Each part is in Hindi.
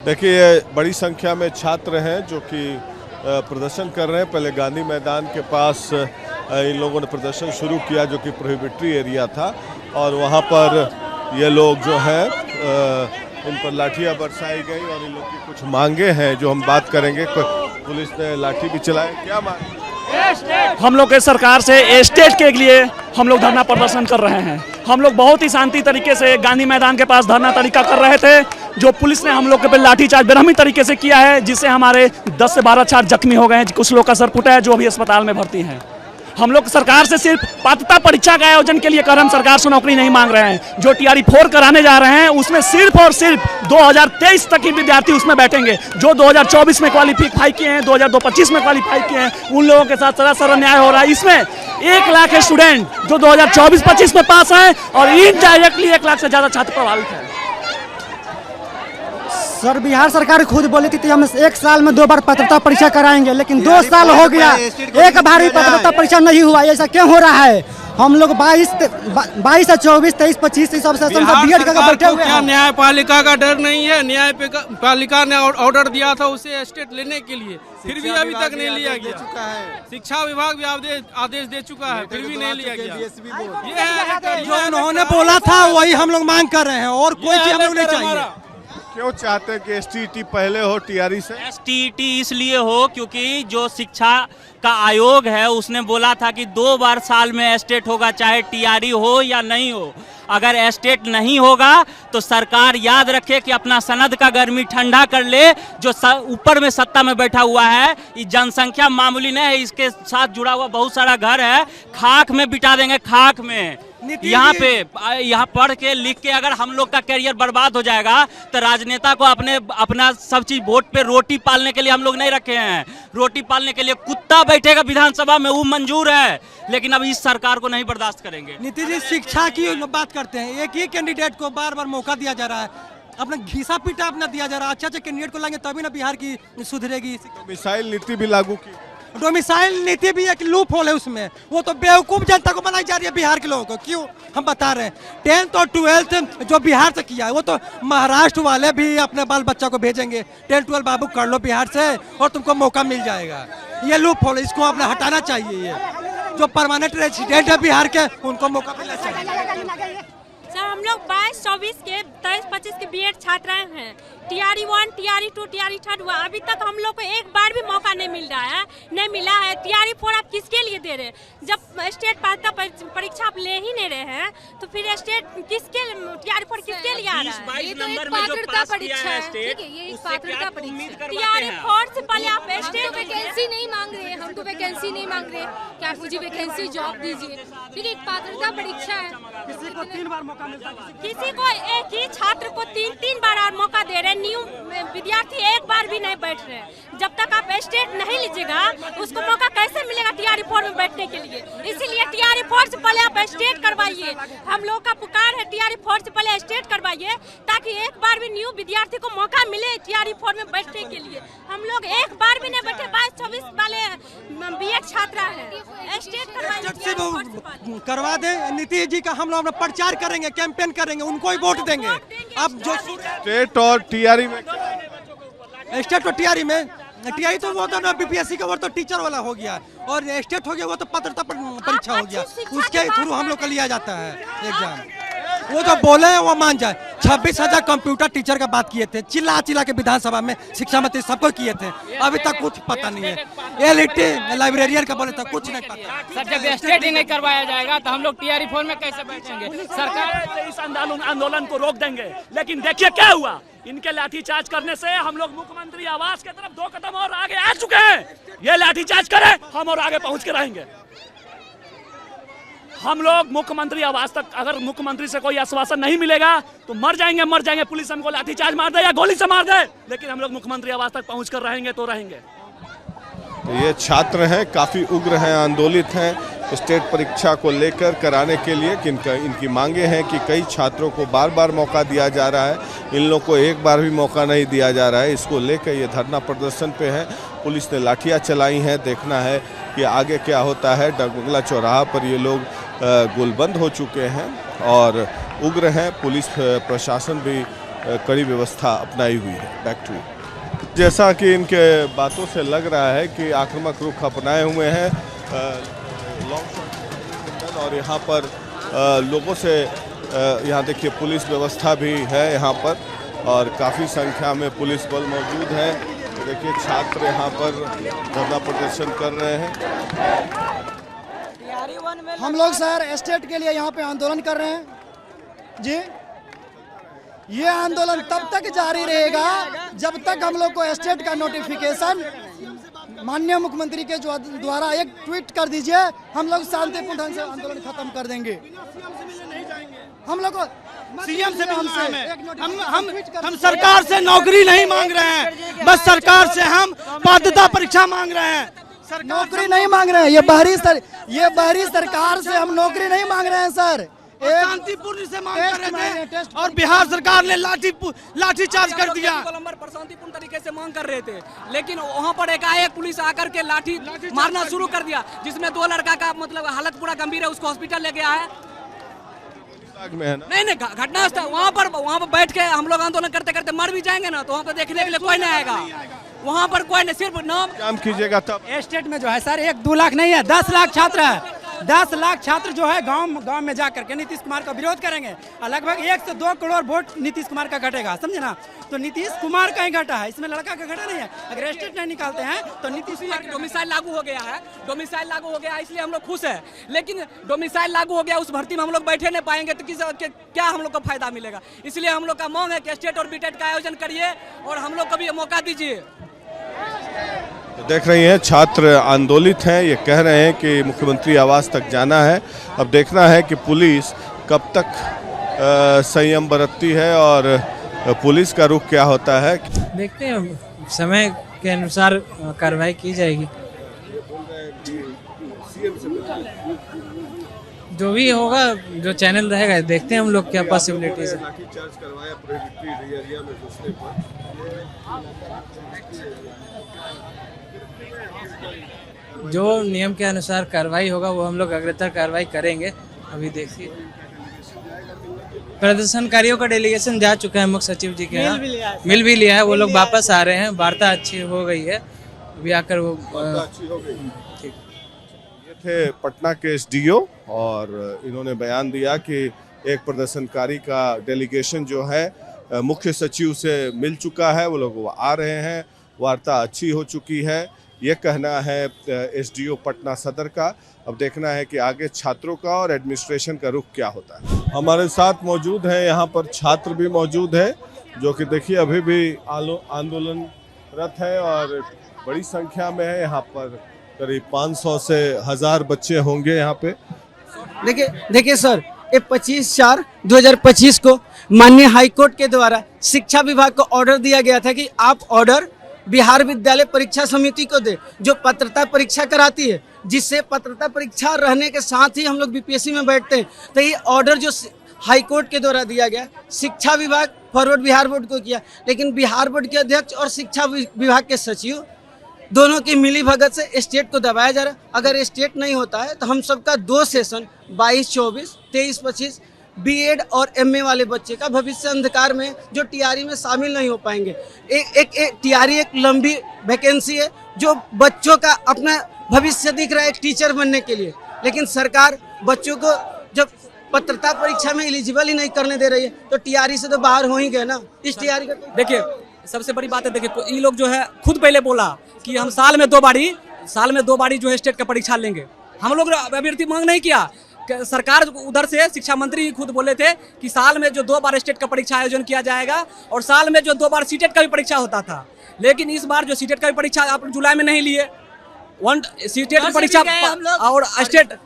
देखिए, बड़ी संख्या में छात्र हैं जो कि प्रदर्शन कर रहे हैं। पहले गांधी मैदान के पास इन लोगों ने प्रदर्शन शुरू किया जो कि प्रोहिबिटरी एरिया था, और वहां पर ये लोग जो है इन पर लाठियां बरसाई गई और इन लोग की कुछ मांगे हैं जो हम बात करेंगे। पुलिस ने लाठी भी चलाई। क्या मांग? हम लोग के सरकार से एस्टेट के लिए हम लोग धरना प्रदर्शन कर रहे हैं। हम लोग बहुत ही शांति तरीके से गांधी मैदान के पास धरना तरीका कर रहे थे। जो पुलिस ने हम लोग के पे लाठीचार्ज बेरहमी तरीके से किया है, जिससे हमारे 10 से 12 छात्र जख्मी हो गए हैं। कुछ लोग का सर फूटा है जो अभी अस्पताल में भर्ती हैं। हम लोग सरकार से सिर्फ पात्रता परीक्षा के आयोजन के लिए कर हम सरकार से नौकरी नहीं मांग रहे हैं। जो TRE 4 कराने जा रहे हैं उसमें सिर्फ और सिर्फ 2023 तक के विद्यार्थी उसमें बैठेंगे। जो 2024 में क्वालिफाई किए हैं, 2025 में क्वालिफाई किए हैं, उन लोगों के साथ सरासर अन्याय हो रहा है। इसमें 1 लाख स्टूडेंट जो 2024-25 में पास हैं और इनडायरेक्टली 1 लाख से ज्यादा छात्र प्रभावित हैं। सर, बिहार सरकार खुद बोली थी हम 1 साल में 2 बार पात्रता परीक्षा कराएंगे, लेकिन 2 साल हो गया, एक बार भी पात्रता परीक्षा नहीं हुआ। ऐसा क्यों हो रहा है? हम लोग 22 से 24, 23, 25 सब सेशन से बीएड का बैठे हुए हैं। न्यायपालिका का डर नहीं है? न्यायपालिका ने ऑर्डर दिया था उसे स्टेट लेने के लिए, फिर भी अभी तक नहीं लिया गया। शिक्षा विभाग भी आदेश दे चुका है, फिर भी नहीं लिया गया। ये जो उन्होंने बोला था वही हम लोग मांग कर रहे हैं, और कोई चीज हम लोग नहीं चाहिए। क्यों चाहते हैं कि STET पहले हो TRE से? STET इसलिए हो क्योंकि जो शिक्षा का आयोग है उसने बोला था कि 2 बार साल में एस्टेट होगा, चाहे TRE हो या नहीं हो। अगर एस्टेट नहीं होगा तो सरकार याद रखे कि अपना सनद का गर्मी ठंडा कर ले। जो ऊपर में सत्ता में बैठा हुआ है, ये जनसंख्या मामूली नहीं है, इसके साथ जुड़ा हुआ बहुत सारा घर है, खाक में बिठा देंगे, खाक में। यहाँ पढ़ के लिख के अगर हम लोग का करियर बर्बाद हो जाएगा तो राजनेता को अपना सब चीज वोट पे रोटी पालने के लिए हम लोग नहीं रखे हैं। रोटी पालने के लिए कुत्ता बैठेगा विधानसभा में, वो मंजूर है, लेकिन अब इस सरकार को नहीं बर्दाश्त करेंगे। नीतीश जी शिक्षा की बात करते हैं, एक ही कैंडिडेट को बार बार मौका दिया जा रहा है, अपना घिसा पीटा अपना दिया जा रहा है। अच्छे कैंडिडेट को लाएंगे तभी ना बिहार की सुधरेगी। मिसाइल नीति भी लागू की। डोमिसाइल नीति भी एक लूप होल है उसमें, वो तो बेवकूफ जनता को बनाई जा रही है बिहार के लोगों को। क्यों हम बता रहे हैं, 10th और 12th जो बिहार से किया है वो तो महाराष्ट्र वाले भी अपने बाल बच्चा को भेजेंगे। 10-12 बाबू कर लो बिहार से और तुमको मौका मिल जाएगा। ये लूप होल, इसको आपने हटाना चाहिए। ये जो परमानेंट रेजिडेंट है बिहार के, उनको मौका मिलना चाहिए। सर, हम लोग 22-24 के 23-25 के बीएड छात्राएं हैं। TRE 1, TRE 2, TRE 3 हुआ, अभी तक हम लोग को एक बार भी मौका नहीं मिल रहा है, नहीं मिला है। TRE 4 आप किसके लिए दे रहे हैं? जब स्टेट पात्रता परीक्षा आप ले ही नहीं रहे हैं तो फिर स्टेट किसके TRE 4 किसके लिए आ रहा है? ये तो एक पात्रता परीक्षा है, ठीक है, ये एक पात्रता परीक्षा। TRE 4 से पहले आप स्टेट वैकेंसी नहीं मांग रहे हैं, हम तो वैकेंसी नहीं मांग रहे कि आप मुझे वैकेंसी जॉब दीजिए, ठीक है, एक पात्रता परीक्षा है। किसी को 3 बार मौका मिलता है, किसी को एक ही छात्र को 3 बार और मौका दे रहे हैं। न्यू विद्यार्थी एक बार भी नहीं बैठ रहे। जब तक आप स्टेट नहीं लीजिएगा उसको मौका कैसे मिलेगा TRE 4 में बैठने के लिए? इसीलिए TRE 4 से पहले आप स्टेट करवाइए। हम लोग का पुकार है TRE 4 से पहले स्टेट करवाइए, ताकि एक बार भी न्यू विद्यार्थी को मौका मिले TRE 4 में बैठने के लिए। हम लोग एक बार भी नहीं बैठे। 22-24 वाले बीएड छात्रा है, स्टेट करवा दे। नीतीश जी का हम लोग अपना प्रचार करेंगे, कैंपेन करेंगे, उनको ही वोट देंगे। अब जो स्टेट और TRE में, स्टेट और TRE में, TRE तो वो तो ना BPSC का, वो तो टीचर वाला हो गया, और स्टेट हो गया वो तो पात्रता परीक्षा हो गया, उसके थ्रू हम लोग का लिया जाता है एग्जाम। वो जो बोले वो मान जाए। 26,000 कंप्यूटर टीचर का बात किए थे, चिल्ला के विधानसभा में शिक्षा मंत्री सबको किए थे, अभी तक कुछ पता नहीं है। LET लाइब्रेरियन का बोले तो कुछ नहीं पता। सर, जब स्टेट ही नहीं करवाया जाएगा तो हम लोग TRE 4 में कैसे बैठेंगे? सरकार इस आंदोलन को रोक देंगे, लेकिन देखिए क्या हुआ। इनके लाठीचार्ज करने से हम लोग मुख्यमंत्री आवास की तरफ 2 कदम और आगे आ चुके हैं। ये लाठीचार्ज करें, हम और आगे पहुंच के रहेंगे। हम लोग मुख्यमंत्री आवास तक, अगर मुख्यमंत्री से कोई आश्वासन नहीं मिलेगा तो मर जाएंगे। पुलिस हमको लाठीचार्ज मार दे या गोली से मार दे, लेकिन हम लोग मुख्यमंत्री आवास तक पहुंच कर रहेंगे तो रहेंगे। तो ये छात्र हैं, काफ़ी उग्र हैं, आंदोलित हैं स्टेट परीक्षा को लेकर कराने के लिए। इनकी मांगे हैं कि कई छात्रों को बार बार मौका दिया जा रहा है, इन लोगों को एक बार भी मौका नहीं दिया जा रहा है। इसको लेकर ये धरना प्रदर्शन पे है। पुलिस ने लाठियाँ चलाई हैं, देखना है कि आगे क्या होता है। डगबगला चौराहा पर ये लोग गोलबंद हो चुके हैं और उग्र हैं। पुलिस प्रशासन भी कड़ी व्यवस्था अपनाई हुई है। बैक टू जैसा कि इनके बातों से लग रहा है कि आक्रामक रुख अपनाए हुए हैं और यहाँ पर लोगों से यहाँ देखिए पुलिस व्यवस्था भी है यहाँ पर और काफ़ी संख्या में पुलिस बल मौजूद है। देखिए छात्र यहाँ पर धरना प्रदर्शन कर रहे हैं। हम लोग सर एस्टेट के लिए यहाँ पे आंदोलन कर रहे हैं जी। ये आंदोलन तब तक जारी रहेगा जब तक हम लोग को एस्टेट का नोटिफिकेशन माननीय मुख्यमंत्री के द्वारा एक ट्वीट कर दीजिए, हम लोग शांतिपूर्ण ढंग से आंदोलन खत्म कर देंगे। हम लोग को सीएम से हम सरकार से नौकरी नहीं मांग रहे हैं, बस सरकार से हम पात्रता परीक्षा मांग रहे हैं। नौकरी नहीं मांग रहे हैं, ये बाहरी सरकार से हम नौकरी नहीं मांग रहे हैं सर, शांतिपूर्ण से मांग कर रहे थे और बिहार सरकार ने लाठी चार्ज कर दिया। पर शांतिपूर्ण तरीके से मांग कर रहे थे, लेकिन वहाँ पर एकाएक पुलिस आकर के लाठी मारना शुरू कर दिया, जिसमें 2 लड़का का मतलब हालत पूरा गंभीर है, उसको हॉस्पिटल ले गया है। नहीं घटना वहाँ पर बैठ के हम लोग आंदोलन करते करते मर भी जाएंगे ना, तो वहाँ पर देखने के लिए कोई नहीं आएगा। वहाँ पर कोई नहीं, सिर्फ नाम काम कीजिएगा तब। एस्टेट में जो है सर 1-2 लाख नहीं है, 10 लाख छात्र है। 10 लाख छात्र जो है गांव में जा करके नीतीश कुमार का विरोध करेंगे और लगभग 1 से 2 करोड़ वोट नीतीश कुमार का घटेगा, समझे ना। तो नीतीश कुमार का ही घटा है, इसमें लड़का का घटा नहीं है। अगर एस्टेट नहीं निकालते हैं तो नीतीश डोमिसाइल लागू हो गया है, डोमिसाइल लागू हो गया है, इसलिए हम लोग खुश है। लेकिन डोमिसाइल लागू हो गया, उस भर्ती में हम लोग बैठे नहीं पाएंगे तो क्या हम लोग को फायदा मिलेगा। इसलिए हम लोग का मांग है कि एस्टेट और बीटेट का आयोजन करिए और हम लोग को भी मौका दीजिए। देख रही हैं छात्र आंदोलित हैं, ये कह रहे हैं कि मुख्यमंत्री आवास तक जाना है। अब देखना है कि पुलिस कब तक संयम बरतती है और पुलिस का रुख क्या होता है। देखते हैं, समय के अनुसार कार्रवाई की जाएगी। जो भी होगा, जो चैनल रहेगा, देखते हैं हम लोग क्या पॉसिबिलिटीज है। जो नियम के अनुसार कार्रवाई होगा वो हम लोग अग्रतर कार्रवाई करेंगे। अभी देखिए प्रदर्शनकारियों का डेलीगेशन जा चुका है मुख्य सचिव जी के यहाँ, मिल भी लिया है, वो लोग वापस आ रहे हैं, वार्ता अच्छी हो गई है। अभी आकर वो ठीक। ये थे पटना के एसडीओ और इन्होंने बयान दिया कि एक प्रदर्शनकारी का डेलीगेशन जो है मुख्य सचिव से मिल चुका है, वो लोग आ रहे हैं, वार्ता अच्छी हो चुकी है, ये कहना है एसडीओ पटना सदर का। अब देखना है कि आगे छात्रों का और एडमिनिस्ट्रेशन का रुख क्या होता है। हमारे साथ मौजूद हैं यहाँ पर छात्र भी मौजूद है, जो कि देखिए अभी भी आंदोलनरत है और बड़ी संख्या में है। यहाँ पर करीब 500 से 1000 बच्चे होंगे यहाँ पे। देखिए सर, ये 25/4/2025 को माननीय हाईकोर्ट के द्वारा शिक्षा विभाग को ऑर्डर दिया गया था कि आप ऑर्डर बिहार विद्यालय परीक्षा समिति को दे, जो पात्रता परीक्षा कराती है, जिससे पात्रता परीक्षा रहने के साथ ही हम लोग बीपीएससी में बैठते हैं। तो ये ऑर्डर जो हाई कोर्ट के द्वारा दिया गया, शिक्षा विभाग फॉरवर्ड बिहार बोर्ड को किया, लेकिन बिहार बोर्ड के अध्यक्ष और शिक्षा विभाग के सचिव दोनों की मिली भगत से स्टेट को दबाया जा रहा है। अगर स्टेट नहीं होता है तो हम सबका 2 सेशन 22-24, 23-25 बीएड और एमए वाले बच्चे का भविष्य अंधकार में, जो टीआरई में शामिल नहीं हो पाएंगे। एक टीआरई एक लंबी वैकेंसी है जो बच्चों का अपना भविष्य दिख रहा है एक टीचर बनने के लिए, लेकिन सरकार बच्चों को जब पात्रता परीक्षा में एलिजिबल ही नहीं करने दे रही है तो टीआरई से तो बाहर हो ही गए ना। इस टीआरई का देखिए सबसे बड़ी बात है, देखिए ये लोग जो है खुद पहले बोला कि हम साल में दो बारी जो है स्टेट का परीक्षा लेंगे। हम लोग अभ्यर्थी मांग नहीं किया, सरकार उधर से शिक्षा मंत्री खुद बोले थे कि साल में जो 2 बार स्टेट का परीक्षा आयोजन किया जाएगा और साल में जो 2 बार सीटेट का भी परीक्षा होता था। लेकिन इस बार जो सीटेट का भी परीक्षा आप जुलाई में नहीं लिए, सीटेट परीक्षा और स्टेट,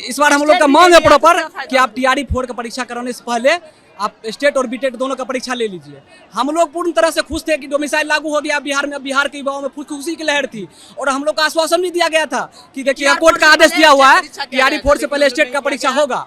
इस बार हम लोग का मांग है प्रॉपर कि आप टीआरई 4 का परीक्षा कराने से पहले आप स्टेट और बीटेट दोनों का परीक्षा ले लीजिए। हम लोग पूर्ण तरह से खुश थे कि डोमिसाइल लागू हो गया बिहार में। बिहार के युवाओं में खुशी की लहर थी और हम लोग का आश्वासन भी दिया गया था कि देखिए कोर्ट का आदेश दिया हुआ है टीआरई 4 से पहले स्टेट का परीक्षा होगा।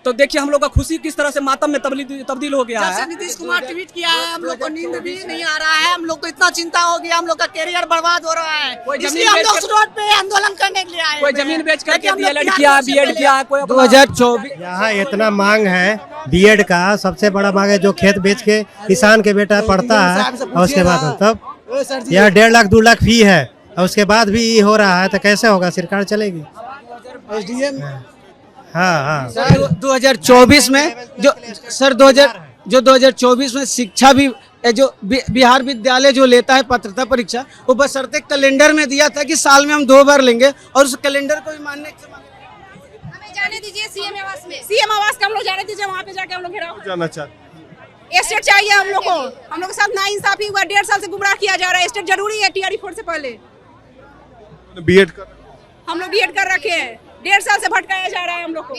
तो देखिए हम लोग का खुशी किस तरह से मातम में तब्दील हो गया है। नीतीश कुमार ट्वीट किया है, हम लोग को नींद भी नहीं आ रहा है, हम लोग को इतना चिंता हो गया, हम लोग का कैरियर बर्बाद हो रहा है, इसलिए हम लोग रोड पे आंदोलन करने के लिए आए। कोई जमीन बेच करके डीएलएड किया, बीएड किया, कोई 2024 यहाँ इतना मांग है बीएड का, सबसे बड़ा मांग है जो खेत बेच के किसान के बेटा पढ़ता है और उसके बाद तब यह 1.5 लाख 2 लाख फी है और उसके बाद भी हो रहा है तो कैसे होगा, सरकार चलेगी। हाँ 2024 में जो 2024 में शिक्षा भी जो बिहार विद्यालय जो लेता है पात्रता परीक्षा, वो बशर्ते कैलेंडर में दिया था कि साल में हम 2 बार लेंगे और उस कैलेंडर को भी मानने हमें जाने दीजिए सीएम आवास में। सीएम आवास का हम लोग जाने दीजिए, वहाँ पे जाके हम लोग घेराव जाना चाहते एस्टेट चाहिए हम लोग को। हम लोग के साथ नाइंसाफी हुआ, 1.5 साल से गुमराह किया जा रहा है। एस्टेट जरूरी है TRE 4 से पहले। बीएड कर हम लोग बीएड कर रखे हैं, 1.5 साल से भटकाया जा रहा है हम लोग को।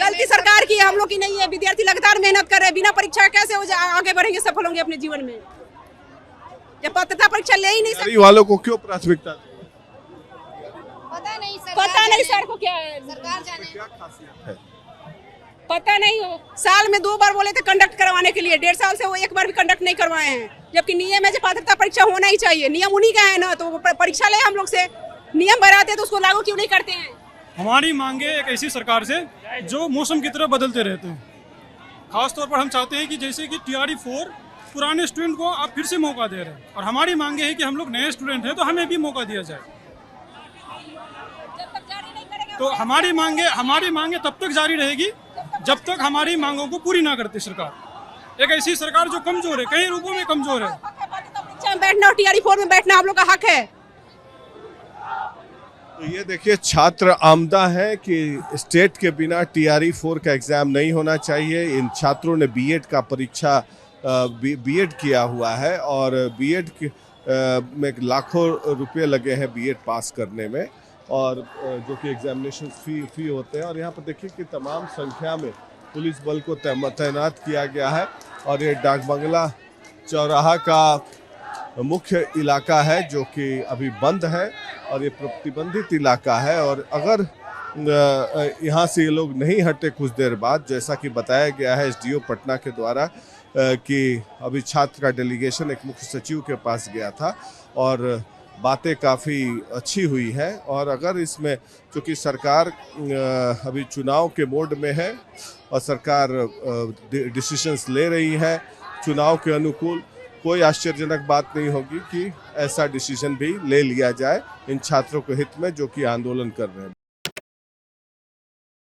गलती सरकार की है, हम लोग की नहीं है। विद्यार्थी लगातार मेहनत कर रहे हैं, बिना परीक्षा कैसे आगे बढ़ेंगे, सफल होंगे अपने जीवन में जब पात्रता परीक्षा ले ही नहीं सकते। वालों को क्यों प्राथमिकता? पता नहीं सर को क्या है, सरकार जाने। क्या खासियत है? पता नहीं हो। साल में 2 बार बोले थे कंडक्ट करवाने के लिए, 1.5 साल से वो 1 बार भी कंडक्ट नहीं करवाए हैं, जबकि नियम है जो पात्रता परीक्षा होना ही चाहिए। नियम उन्हीं का है ना, तो वो परीक्षा ले हम लोग से, नियम बनाते तो उसको लागू क्यों नहीं करते हैं। हमारी मांगे एक ऐसी सरकार से जो मौसम की तरह बदलते रहते हैं। खास तौर पर हम चाहते हैं कि जैसे कि TRE 4 पुराने स्टूडेंट को आप फिर से मौका दे रहे हैं, और हमारी मांगे है कि हम लोग नए स्टूडेंट हैं तो हमें भी मौका दिया जाए। तो हमारी मांगे तब तक जारी रहेगी जब तक हमारी मांगों को पूरी ना करती सरकार। एक ऐसी सरकार जो कमजोर है, कई रूपों में कमजोर है। बैठना और TRE 4 में बैठना हम लोग का हक है। तो ये देखिए, छात्र आमदा है कि स्टेट के बिना TRE 4 का एग्ज़ाम नहीं होना चाहिए। इन छात्रों ने बीएड का परीक्षा बीएड किया हुआ है और बीएड में लाखों रुपए लगे हैं बीएड पास करने में, और जो कि एग्जामिनेशन फी होते हैं। और यहाँ पर देखिए कि तमाम संख्या में पुलिस बल को तैनात किया गया है, और ये डाक बंगला चौराहा का मुख्य इलाका है जो कि अभी बंद है और ये प्रतिबंधित इलाका है। और अगर यहाँ से ये लोग नहीं हटे कुछ देर बाद, जैसा कि बताया गया है SDO पटना के द्वारा कि अभी छात्र का डेलीगेशन एक मुख्य सचिव के पास गया था और बातें काफ़ी अच्छी हुई है। और अगर इसमें चूँकि सरकार अभी चुनाव के मोड में है और सरकार डिसीजंस ले रही है चुनाव के अनुकूल, कोई आश्चर्यजनक बात नहीं होगी कि ऐसा डिसीजन भी ले लिया जाए इन छात्रों के हित में जो कि आंदोलन कर रहे हैं।